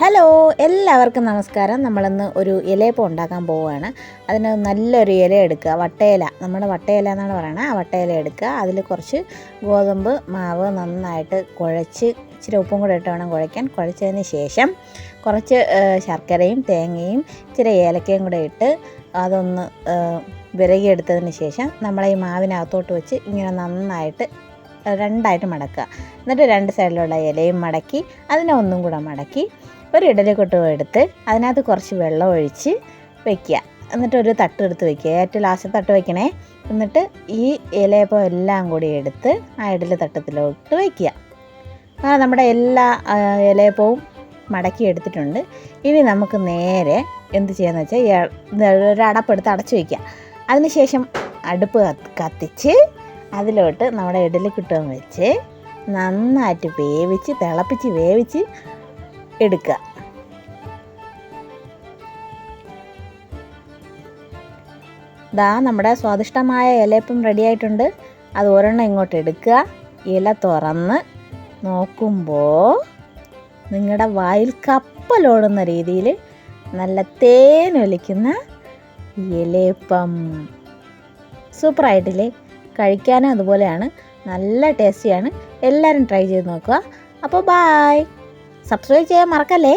Hello, എല്ലാവർക്കും നമസ്കാരം. നമ്മളിന്ന് ഒരു ഇലയപ്പം ഉണ്ടാക്കാൻ പോവുകയാണ്. അതിന് നല്ലൊരു ഇല എടുക്കുക, വട്ടയില. നമ്മുടെ വട്ടയില എന്നാണ് പറയുന്നത്. ആ വട്ടയില എടുക്കുക. അതിൽ കുറച്ച് ഗോതമ്പ് മാവ് നന്നായിട്ട് കുഴച്ച്, ഇച്ചിരി ഉപ്പും കൂടെ ഇട്ട് വേണം കുഴയ്ക്കാൻ. കുഴച്ചതിന് ശേഷം കുറച്ച് ശർക്കരയും തേങ്ങയും ഇച്ചിരി ഏലക്കയും കൂടെ ഇട്ട് അതൊന്ന് വിരകിയെടുത്തതിന് ശേഷം നമ്മളെ ഈ മാവിനകത്തോട്ട് വെച്ച് ഇങ്ങനെ നന്നായിട്ട് രണ്ടായിട്ട് മടക്കുക. എന്നിട്ട് രണ്ട് സൈഡിലുള്ള ഇലയും മടക്കി അതിനെ ഒന്നും കൂടെ മടക്കി ഒരു ഇഡലിക്കൊട്ടും എടുത്ത് അതിനകത്ത് കുറച്ച് വെള്ളം ഒഴിച്ച് വയ്ക്കുക. എന്നിട്ടൊരു തട്ട് എടുത്ത് വയ്ക്കുക. ഏറ്റവും ലാസ്റ്റ് തട്ട് വയ്ക്കണേ. എന്നിട്ട് ഈ ഇലയപ്പം എല്ലാം കൂടി എടുത്ത് ആ ഇഡലി തട്ടത്തിലോട്ട് വയ്ക്കുക. നമ്മുടെ എല്ലാ ഇലയപ്പവും മടക്കി എടുത്തിട്ടുണ്ട്. ഇനി നമുക്ക് നേരെ എന്ത് ചെയ്യാന്ന് വെച്ചാൽ ഒരു അടപ്പെടുത്ത് അടച്ച് വയ്ക്കുക. അതിനുശേഷം അടുപ്പ് കത്തിച്ച് അതിലോട്ട് നമ്മുടെ ഇഡലിക്കുട്ടം വെച്ച് നന്നായിട്ട് തിളപ്പിച്ച് വേവിച്ച് എടുക്കുക. നമ്മുടെ സ്വാദിഷ്ടമായ ഇലയപ്പം റെഡി ആയിട്ടുണ്ട്. അത് ഒരെണ്ണം ഇങ്ങോട്ട് എടുക്കുക. ഇല തുറന്ന് നോക്കുമ്പോൾ നിങ്ങളുടെ വായിൽ കപ്പലോടുന്ന രീതിയിൽ നല്ല തേനൊലിക്കുന്ന ഇലയപ്പം. സൂപ്പറായിട്ടില്ലേ? കഴിക്കാനും അതുപോലെയാണ്, നല്ല ടേസ്റ്റിയാണ്. എല്ലാവരും ട്രൈ ചെയ്ത് നോക്കുക. അപ്പോൾ ബായ്. സബ്സ്ക്രൈബ് ചെയ്യാൻ മറക്കല്ലേ.